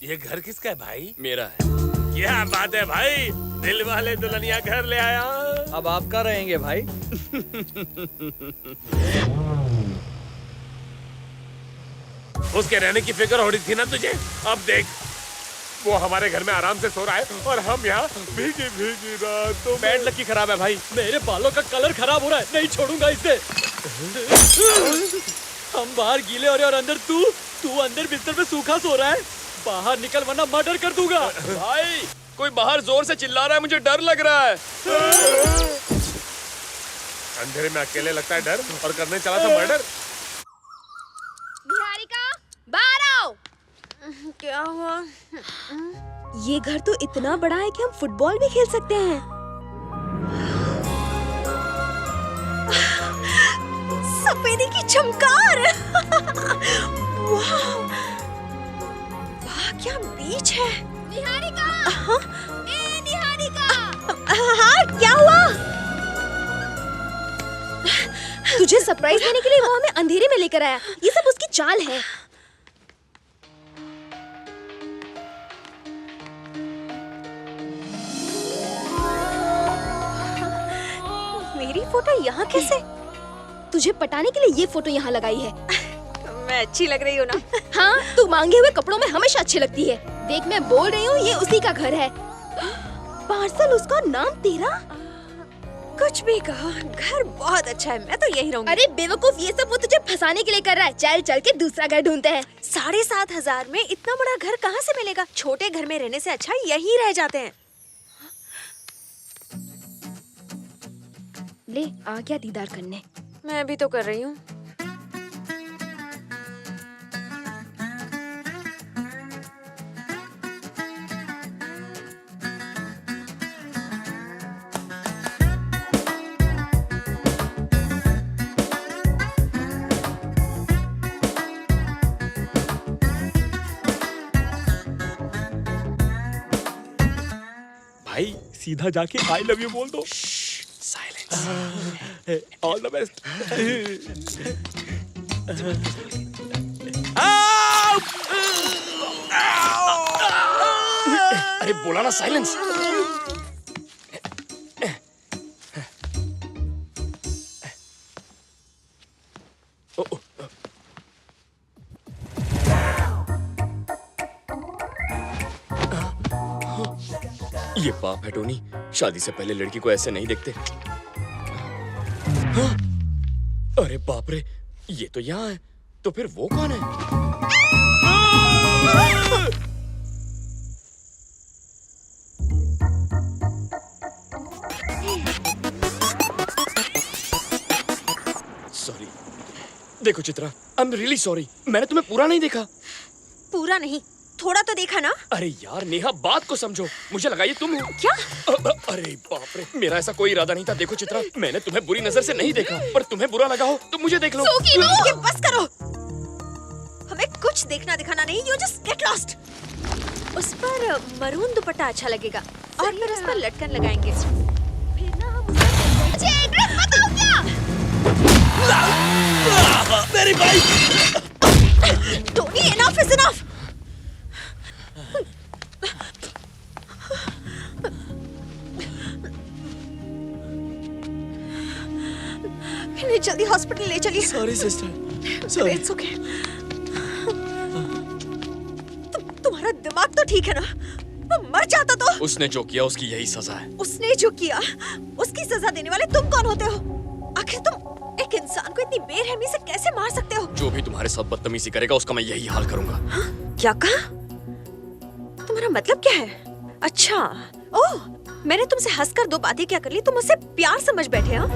ये घर किसका है भाई? मेरा है। क्या बात है भाई, दिल वाले दुल्हनिया घर ले आया। अब आपका रहेंगे भाई। उसके रहने की फिक्र हो रही थी ना तुझे, अब देख वो हमारे घर में आराम से सो रहा है और हम यहाँ भीगी भीगी रातों में। बैड लकी खराब है भाई, मेरे बालों का कलर खराब हो रहा है, नहीं छोड़ूंगा इसे। हम बाहर गीले हो रहे और अंदर तू अंदर बिस्तर पे सूखा सो रहा है। बाहर निकल वरना मर्डर कर दूंगा। भाई कोई बाहर जोर से चिल्ला रहा है, मुझे डर लग रहा है। अंधेरे में अकेले लगता है डर, और करने चला था मर्डर। निहारिका, बाहर आओ। क्या हुआ? ये घर तो इतना बड़ा है कि हम फुटबॉल भी खेल सकते हैं। सफेदी की चमकार। वाह, वाह क्या बीच है। निहारिका, ए निहारिका। हाँ, क्या हुआ? तुझे सरप्राइज देने के लिए वो हमें अंधेरे में लेकर आया। ये सब उसकी चाल है। मेरी फोटो यहाँ कैसे? तुझे पटाने के लिए ये फोटो यहाँ लगाई है। मैं अच्छी लग रही हूँ ना? हाँ, तू मांगे हुए कपड़ों में हमेशा अच्छी लगती है। देख मैं बोल रही हूँ, ये उसी का घर है। पार्सल उसका, नाम तेरा। कुछ भी कहो, घर बहुत अच्छा है, मैं तो यही रहूंगी। अरे बेवकूफ, ये सब वो तुझे फंसाने के लिए कर रहा है। चल चल के दूसरा घर ढूंढते हैं। 7,500 में इतना बड़ा घर कहाँ से मिलेगा? छोटे घर में रहने से अच्छा यहीं रह जाते हैं। ले आ गया दीदार करने। मैं भी तो कर रही हूँ। भाई सीधा जाके आई लव यू बोल दो। All the best. अरे बोला ना साइलेंस। ये पाप है टोनी, शादी से पहले लड़की को ऐसे नहीं देखते। हाँ? अरे बाप रे, ये तो यहाँ है, तो फिर वो कौन है? सॉरी। देखो Chitra, I am really sorry, मैंने तुम्हें पूरा नहीं देखा। पूरा नहीं, थोड़ा तो देखा ना। अरे यार नेहा, बात को समझो, मुझे लगा ये तुम हो। क्या? अरे बाप रे, मेरा ऐसा कोई इरादा नहीं था। देखो चित्रा, मैंने तुम्हें बुरी नजर से नहीं देखा, पर तुम्हें बुरा लगा हो तो मुझे देख लो। ये बस करो, हमें कुछ देखना दिखाना नहीं। You just get lost. उस पर मरून दुपट्टा अच्छा लगेगा और फिर उस पर लटकन लगाएंगे। फिर ना हम मुझे एड्रेस बताओ क्या? मेरी bike. Tony, enough is enough. इन्हें जल्दी हॉस्पिटल ले चलिए। Sorry sister, sorry. It's okay. तुम्हारा दिमाग तो ठीक है ना? वो मर जाता तो। उसने जो किया उसकी यही सजा है। उसने जो किया उसकी सजा देने वाले तुम कौन होते हो? आखिर तुम एक इंसान को इतनी बेरहमी से कैसे मार सकते हो? जो भी तुम्हारे साथ बदतमीजी करेगा उसका मैं यही हाल करूंगा। हाँ? क्या कहा? तुम्हारा मतलब क्या है? अच्छा, ओह, मैंने तुमसे हंसकर 2 बातें क्या कर ली, तुम मुझसे प्यार समझ बैठे। हाँ,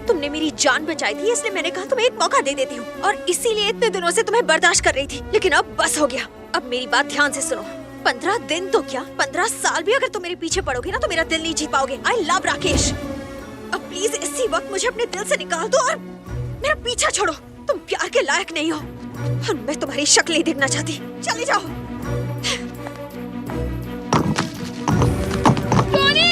तुमने मेरी जान बचाई थी, इसलिए मैंने कहा तुम्हें एक मौका दे देती हूँ, और इसीलिए इतने दिनों से तुम्हें बर्दाश्त कर रही थी। लेकिन अब बस हो गया। अब मेरी बात ध्यान से सुनो। 15 दिन तो क्या, 15 साल भी अगर तुम मेरे पीछे पड़ोगे ना तो मेरा दिल नहीं जीत पाओगे। I love Rakesh. अब प्लीज इसी वक्त मुझे अपने दिल से निकाल दो और मेरा पीछा छोड़ो। तुम प्यार के लायक नहीं हो और मैं तुम्हारी शक्ल नहीं देखना चाहती। चले जाओ। टोनी!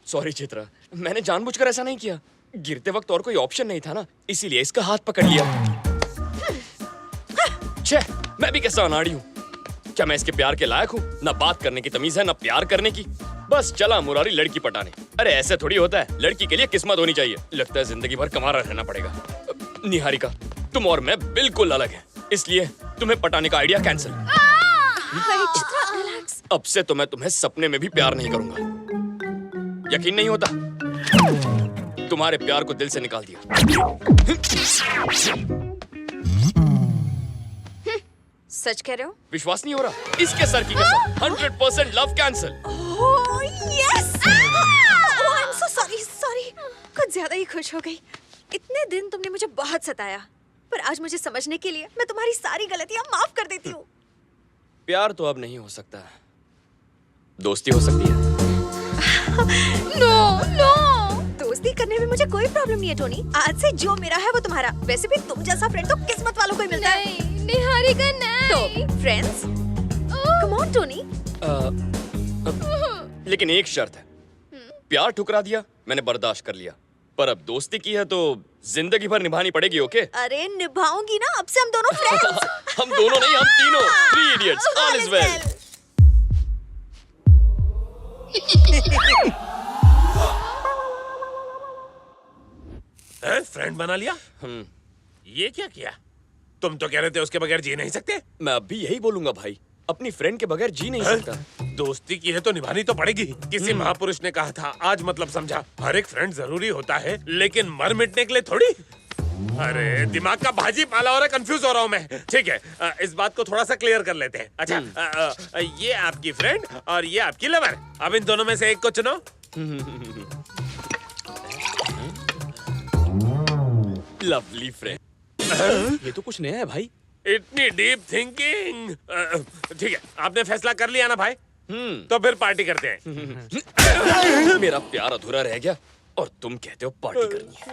सॉरी चित्रा, मैंने जानबूझकर ऐसा नहीं किया। गिरते वक्त और कोई ऑप्शन नहीं था ना, इसीलिए इसका हाथ पकड़ लिया। छे, मैं भी कैसा अनाड़ी हूँ। क्या मैं इसके प्यार के लायक हूँ? ना बात करने की तमीज है, ना प्यार करने की। बस चला मुरारी लड़की पटाने। अरे ऐसे थोड़ी होता है, लड़की के लिए किस्मत होनी चाहिए। लगता है जिंदगी भर कमारा रहना पड़ेगा। निहारिका, तुम और मैं बिल्कुल अलग हैं, इसलिए तुम्हें पटाने का आइडिया कैंसिल। अब से तो मैं तुम्हें सपने में भी प्यार नहीं करूंगा। यकीन नहीं होता? तुम्हारे प्यार को दिल से निकाल दिया। सच कह रहे हो? विश्वास नहीं हो रहा? इसके सर की कसम, 100% love cancel. Oh yes! Oh I am so sorry कुछ ज्यादा ही खुश हो गई। इतने दिन तुमने मुझे बहुत सताया, पर आज मुझे समझने के लिए मैं तुम्हारी सारी गलतियां माफ कर देती हूँ। प्यार तो अब नहीं हो सकता, दोस्ती हो सकती है। नो दोस्ती करने में मुझे कोई प्रॉब्लम नहीं है टोनी। आज से जो मेरा है वो तुम्हारा। वैसे भी तुम जैसा फ्रेंड तो किस्मत वालों को ही मिलता है। निहारिका नहीं। तो फ्रेंड्स, कम ऑन टोनी। लेकिन एक शर्त है। प्यार ठुकरा दिया, मैंने बर्दाश्त कर लिया, पर अब दोस्ती की है तो जिंदगी भर निभानी पड़ेगी। ओके? अरे निभाऊंगी ना, अब से हम दोनों फ्रेंड्स। हम दोनों नहीं, हम तीनों। 3 idiots, all is well. Friend बना लिया? ये क्या किया? तुम तो कह रहे थे उसके बगैर जी नहीं सकते। मैं अब भी यही बोलूंगा भाई, अपनी फ्रेंड के बगैर जी नहीं सकता। दोस्ती की है तो निभानी तो पड़ेगी। किसी महापुरुष ने कहा था, आज मतलब समझा। हर एक फ्रेंड जरूरी होता है, लेकिन मर मिटने के लिए थोड़ी। अरे दिमाग का भाजी पाला हो रहा है, कंफ्यूज हो रहा हूँ मैं। ठीक है, इस बात को थोड़ा सा क्लियर कर लेते हैं। अच्छा, ये आपकी फ्रेंड और ये आपकी लवर। अब इन दोनों में से एक को चुनो। Lovely friend. ये तो कुछ नया है भाई। इतनी डीप थिंकिंग। ठीक है, आपने फैसला कर लिया ना भाई? तो फिर पार्टी करते हैं। मेरा प्यार अधूरा रह गया और तुम कहते हो पार्टी करनी है।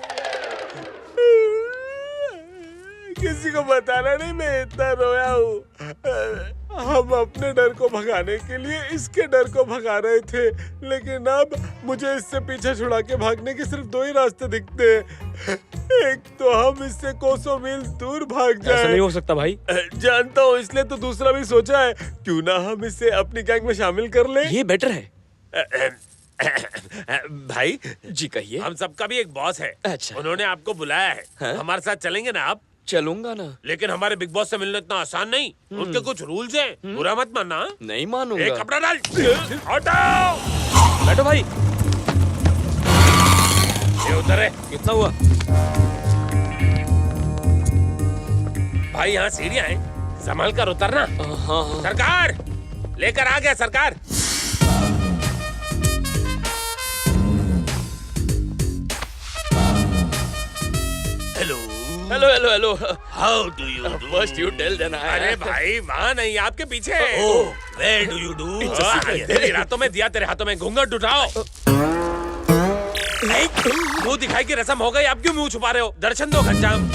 किसी को बताना नहीं मैं इतना रोया हूँ। हम अपने डर को भगाने के लिए इसके डर को भगा रहे थे, लेकिन अब मुझे इससे पीछे छुड़ा के भागने के सिर्फ 2 ही रास्ते दिखते हैं। एक तो हम इससे कोसों मील दूर भाग जाएं। ऐसा नहीं हो सकता भाई। जानता हूँ, इसलिए तो दूसरा भी सोचा है, क्यों ना हम इसे अपनी गैंग में शामिल कर लें। ये बेटर है। भाई जी कहिए। हम सबका भी एक बॉस है। अच्छा। उन्होंने आपको बुलाया है। हाँ? हमारे साथ चलेंगे ना आप? चलूंगा ना। लेकिन हमारे बिग बॉस से मिलना इतना आसान नहीं। उनके कुछ रूल्स हैं, बुरा मत मानना। नहीं मानूंगा। एक कपड़ा डाल। हटाओ। बैठो भाई। ये उधर है। कितना हुआ? भाई यहाँ सीढ़ियाँ हैं, संभल कर उतरना। हाँ। सरकार लेकर आ गया सरकार। Hello hello hello. How do you first you tell then I. अरे भाई वहाँ नहीं, आपके पीछे। Where do you do? तेरी रातों में दिया, तेरे हाथों में घूंघट उठाओ। मुंह दिखाई की रस्म हो गई, आप क्यों मुंह छुपा रहे हो? दर्शन दो घनश्याम।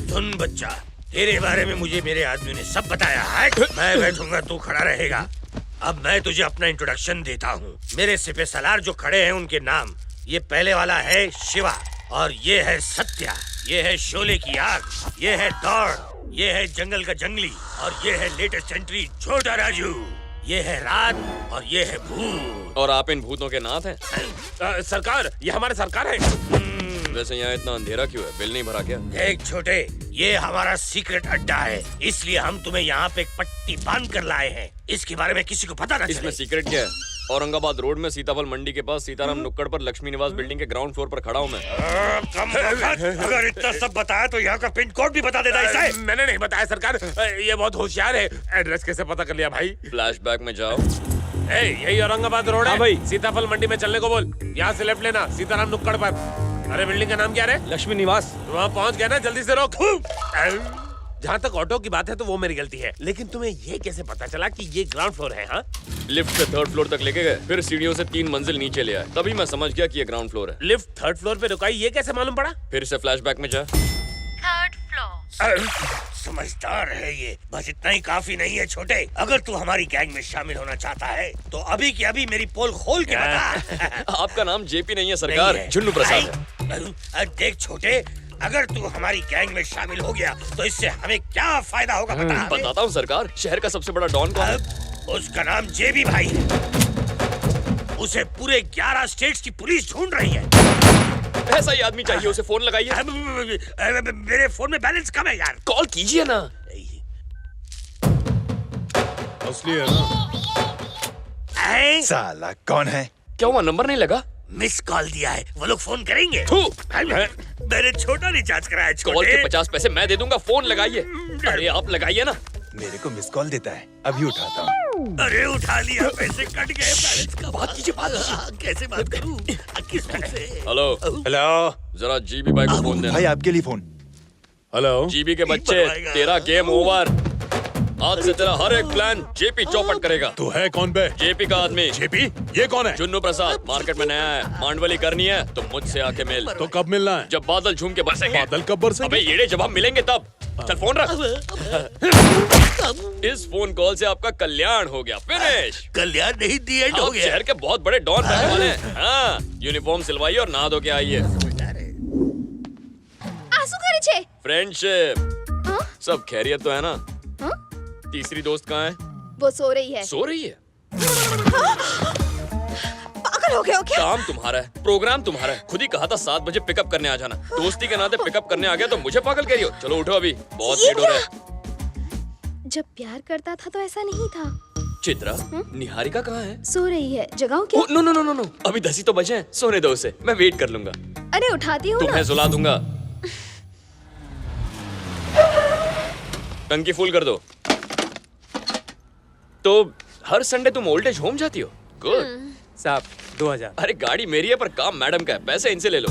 सुन बच्चा, तेरे बारे में मुझे मेरे आदमी ने सब बताया है। मैं बैठूंगा, तू खड़ा रहेगा। अब मैं तुझे अपना इंट्रोडक्शन देता हूँ। मेरे सिपे सलार जो खड़े हैं उनके नाम। ये पहले वाला है शिवा, और ये है सत्या, ये है शोले की आग, ये है दौड़, ये है जंगल का जंगली, और ये है लेटेस्ट एंट्री छोटा राजू। ये है रात और ये है भूत। और आप इन भूतों के नाथ हैं? सरकार, ये हमारे सरकार है। वैसे यहाँ इतना अंधेरा क्यों है? बिल नहीं भरा क्या? देख छोटे, ये हमारा सीक्रेट अड्डा है, इसलिए हम तुम्हें यहाँ पे एक पट्टी बांध कर लाए हैं। इसके बारे में किसी को पता ना इसमें चले। सीक्रेट क्या है? औरंगाबाद रोड में सीताफल मंडी के पास सीताराम नुक्कड़ पर लक्ष्मी निवास बिल्डिंग के ग्राउंड फ्लोर पर खड़ा हूँ मैं। कम वक्त, अगर इतना सब बताया तो यहाँ का पिन कोड भी बता देना इसे। मैंने नहीं बताया सरकार, ये बहुत होशियार है। एड्रेस कैसे पता कर लिया भाई? फ्लैशबैक में जाओ। यही औरंगाबाद रोड है। हाँ भाई। सीताफल मंडी में चलने को बोल। यहाँ से लेफ्ट लेना, सीताराम नुक्कड़ पर। अरे बिल्डिंग का नाम क्या है? लक्ष्मी निवास। वहाँ पहुँच गया ना, जल्दी से रोक। जहाँ तक ऑटो की बात है तो वो मेरी गलती है, लेकिन तुम्हें ये कैसे पता चला कि ये ग्राउंड फ्लोर है? हाँ, लिफ्ट से 3rd फ्लोर तक लेके गए, फिर सीढ़ियों से 3 मंजिल नीचे ले आए, तभी मैं समझ गया कि ये ग्राउंड फ्लोर है। लिफ्ट 3rd फ्लोर पे रुकाई, ये कैसे मालूम पड़ा? फिर से फ्लैशबैक में जा। 3rd floor. समझदार है ये। बस इतना ही काफी नहीं है छोटे। अगर तू हमारी गैंग में शामिल होना चाहता है तो अभी की अभी मेरी पोल खोल के बता। आपका नाम जेपी नहीं है सरकार, नहीं है। जुन्नू प्रसाद है। देख छोटे, अगर तू हमारी गैंग में शामिल हो गया तो इससे हमें क्या फायदा होगा बता। बताता हूँ सरकार, शहर का सबसे बड़ा डॉन कौन है? उसका नाम जेबी भाई है। उसे पूरे 11 स्टेट्स की पुलिस ढूंढ रही है। ऐसा ही आदमी चाहिए, उसे फोन लगाइए। मेरे फोन में बैलेंस कम है यार। कॉल कीजिए ना। असली है ना? साला कौन है? क्या हुआ, नंबर नहीं लगा? मिस कॉल दिया है, वो लोग फोन करेंगे। थू। मैंने छोटा रिचार्ज कराया कॉल के छोटे। 50 पैसे मैं दे दूंगा, फोन लगाइए। अरे आप लगाइए ना। मेरे को मिस कॉल देता है, अभी उठाता हूँ। अरे उठा लिया, पैसे कट गए। बैलेंस का बात कीजिए, कैसे बात करूं? किस मुंह से? हेलो, हेलो जरा जीबी भाई को फोन देना। भाई, आपके लिए फोन। हेलो। जीबी के बच्चे, तेरा गेम ओवर। आज से तेरा हर एक प्लान जेपी चौपट करेगा। तू है कौन बे? जेपी का आदमी। जेपी? ये कौन है? जुन्नू प्रसाद, मार्केट में नया है। मांडवली करनी है तो मुझसे आके मिल। तो कब मिलना है? जब बादल झूम के बरसेंगे। बादल कब बरसेंगे? अबे येड़े, जब हम मिलेंगे तब। चल फोन रख। इस फोन कॉल से आपका कल्याण हो गया, फिनिश। कल्याण नहीं, दी एंड हो आप गया। शहर के बहुत बड़े डॉन बनने वाले हैं। हाँ, यूनिफॉर्म सिलवाइए और नहा धो के आइए। आंसू करे छे। फ्रेंडशिप। हाँ? सब खैरियत तो है ना? हाँ? तीसरी दोस्त कहाँ है? वो सो रही है। सो रही है। पागल हो गए हो क्या? काम तुम्हारा है, प्रोग्राम तुम्हारा है। खुद ही कहा था 7 बजे पिकअप करने आ जाना। दोस्ती के नाते पिकअप करने आ गया तो मुझे पागल कह रही हो? चलो उठो, अभी बहुत ये लेट हो रहा है। जब प्यार करता था तो ऐसा नहीं था। चित्रा, निहारिका कहाँ है? सो रही है, जगाऊं क्या? Oh, no no no no no, अभी 10 ही तो बजे हैं। सोने दो उसे, मैं वेट कर लूंगा। अरे उठाती हूँ ना। तुम्हें सुला दूंगा। टंकी फुल कर दो। तो हर संडे तुम ओल्ड एज होम जाती हो? गुड। साहब 2000। अरे गाड़ी मेरी है पर काम मैडम का है, पैसे इनसे ले लो।